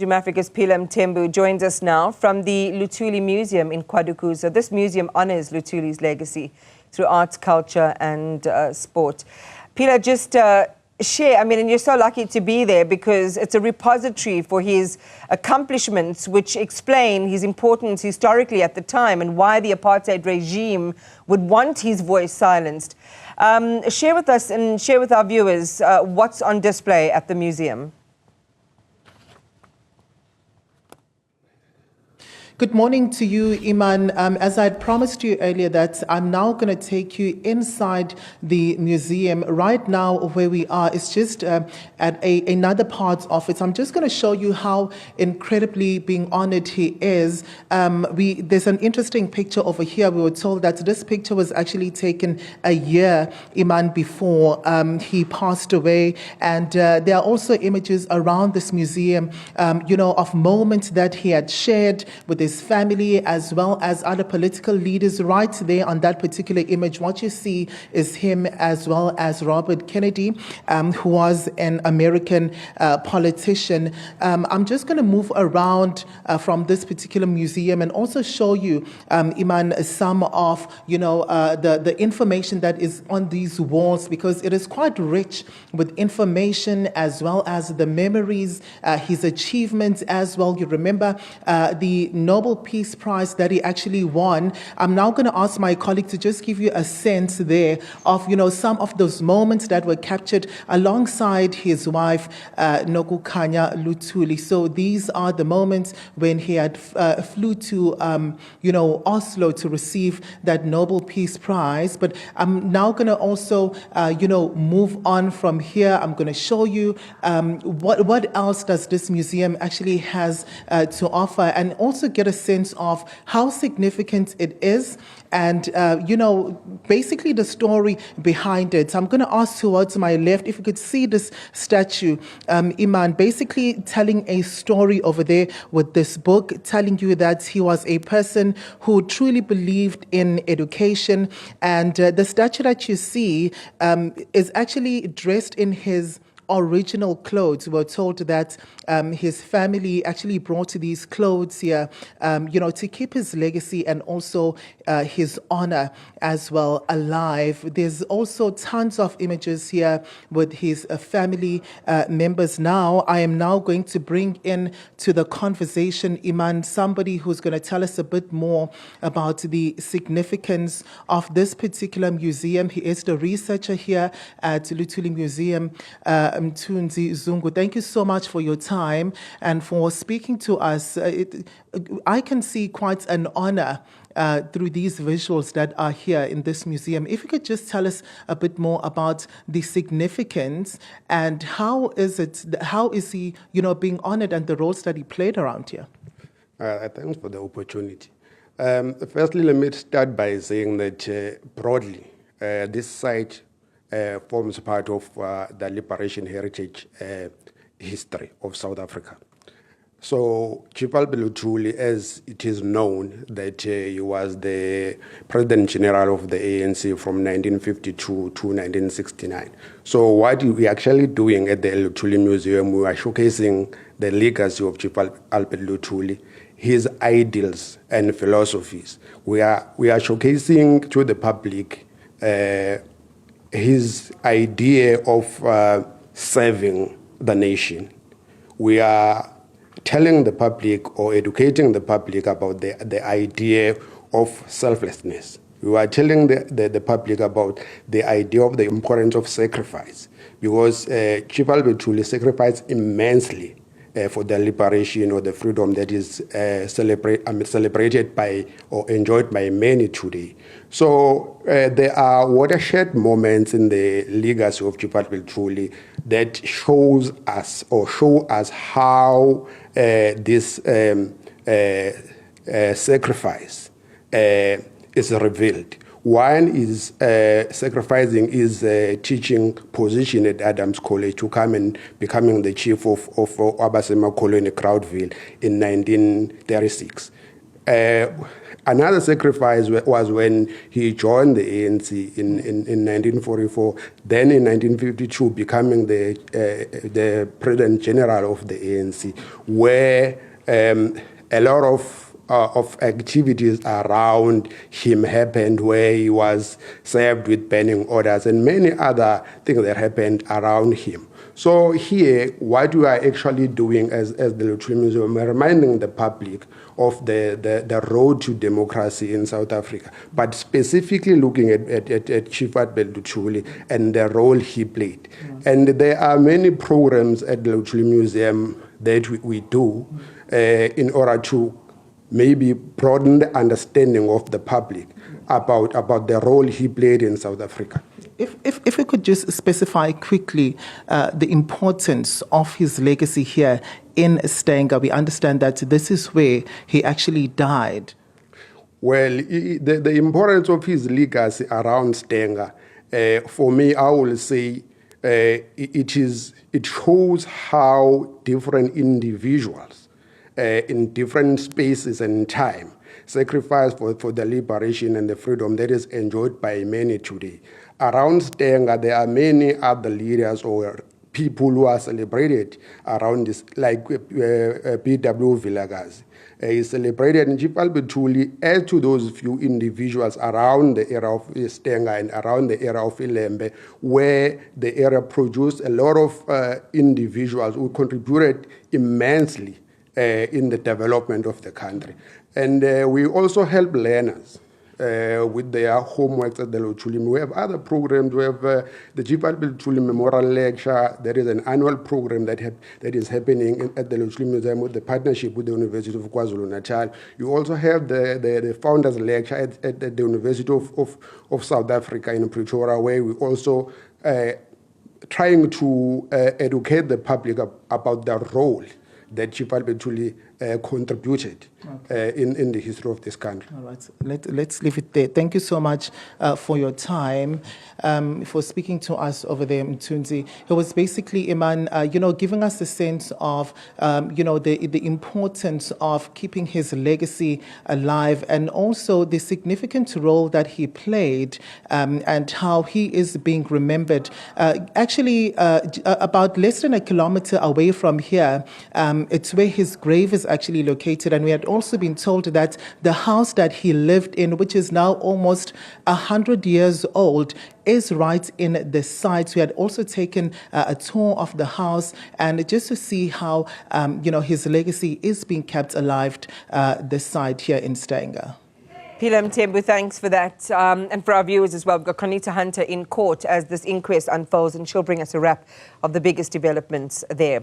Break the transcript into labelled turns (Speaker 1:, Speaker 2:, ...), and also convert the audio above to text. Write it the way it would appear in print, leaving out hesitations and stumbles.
Speaker 1: Newzroom Afrika's Phila Mthembu joins us now from the Luthuli Museum in Kwadukuza. This museum honors Luthuli's legacy through arts, culture and sport. Phila, just share, and you're so lucky to be there because it's a repository for his accomplishments which explain his importance historically at the time and why the apartheid regime would want his voice silenced. Share with us and share with our viewers what's on display at the museum.
Speaker 2: Good morning to you, Iman. As I had promised you earlier that I'm now going to take you inside the museum. Right now where we are is just at another part of it. So I'm just going to show you how incredibly being honored he is. There's an interesting picture over here. We were told that this picture was actually taken a year, Iman, before he passed away. And there are also images around this museum, of moments that he had shared with his family as well as other political leaders. Right there on that particular image, what you see is him as well as Robert Kennedy, who was an American politician. I'm just going to move around from this particular museum and also show you, Iman, some of the information that is on these walls, because it is quite rich with information as well as the memories, his achievements as well. You remember the Nobel Peace Prize that he actually won. I'm now going to ask my colleague to just give you a sense there of some of those moments that were captured alongside his wife Nokukanya Luthuli. So these are the moments when he had flew to Oslo to receive that Nobel Peace Prize. But I'm now going to also move on from here. I'm going to show you what else does this museum actually has to offer, and also get a sense of how significant it is and, basically the story behind it. So I'm going to ask towards my left if you could see this statue, Iman, basically telling a story over there with this book, telling you that he was a person who truly believed in education. And the statue that you see is actually dressed in his original clothes. We were told that his family actually brought these clothes here, to keep his legacy and also his honor as well alive. There's also tons of images here with his family members. Now, I am now going to bring in to the conversation, Iman, somebody who's going to tell us a bit more about the significance of this particular museum. He is the researcher here at Luthuli Museum, Mthunzi Zungu. Thank you so much for your time and for speaking to us. I can see quite an honor through these visuals that are here in this museum. If you could just tell us a bit more about the significance and how is he, being honored and the roles that he played around here?
Speaker 3: Thanks for the opportunity. Firstly, let me start by saying that broadly, this site forms part of the liberation heritage history of South Africa. So Chief Albert Luthuli, as it is known, that he was the President General of the ANC from 1952 to 1969. So what we're actually doing at the Luthuli Museum, we are showcasing the legacy of Chief Albert Luthuli, his ideals and philosophies. We are showcasing to the public his idea of serving the nation. We are telling the public or educating the public about the idea of selflessness. We are telling the public about the idea of the importance of sacrifice, because Chief Albert Luthuli sacrificed immensely for the liberation or the freedom that is celebrated by or enjoyed by many today. So there are watershed moments in the legacy of Chief Albert Luthuli that show us how this sacrifice is revealed. One is sacrificing his teaching position at Adams College to come and becoming the chief of Abasema Colony Crowdville in 1936. Another sacrifice was when he joined the ANC in 1944, then in 1952 becoming the President General of the ANC, where a lot of activities around him happened, where he was served with banning orders and many other things that happened around him. So here, what we are actually doing as the Luthuli Museum, we're reminding the public of the road to democracy in South Africa, but specifically looking at Chief Albert Luthuli and the role he played. And there are many programs at the Luthuli Museum that we do in order to maybe broaden the understanding of the public about the role he played in South Africa.
Speaker 2: If we could just specify quickly the importance of his legacy here in Stanger. We understand that this is where he actually died.
Speaker 3: Well, the importance of his legacy around Stanger, for me, I will say it shows how different individuals in different spaces and time sacrifice for the liberation and the freedom that is enjoyed by many today. Around Stanger, there are many other leaders or people who are celebrated around this, like P.W. Vilakazi. He celebrated, and Chief Albert Luthuli adds to those few individuals around the era of Stanger and around the era of Ilembe, where the era produced a lot of individuals who contributed immensely in the development of the country. And we also help learners with their homeworks at the Luthuli. We have other programs. We have the Chief Albert Luthuli Memorial Lecture. There is an annual program that is happening at the Luthuli Museum with the partnership with the University of KwaZulu-Natal. You also have the Founders Lecture at the University of South Africa in Pretoria, where we also trying to educate the public about the role that Chief Albert Luthuli contributed in the history of this country.
Speaker 2: All right, let's leave it there. Thank you so much for your time, for speaking to us over there, Mthunzi. It was basically, Iman, giving us a sense of, the importance of keeping his legacy alive, and also the significant role that he played, and how he is being remembered. Actually, about less than a kilometer away from here, it's where his grave is actually located, and we had also been told that the house that he lived in, which is now almost 100 years old, is right in the site. We had also taken a tour of the house, and just to see how his legacy is being kept alive, this site here in Stanger.
Speaker 1: Phila Mthembu, thanks for that. And for our viewers as well, we've got Conita Hunter in court as this inquest unfolds, and she'll bring us a wrap of the biggest developments there.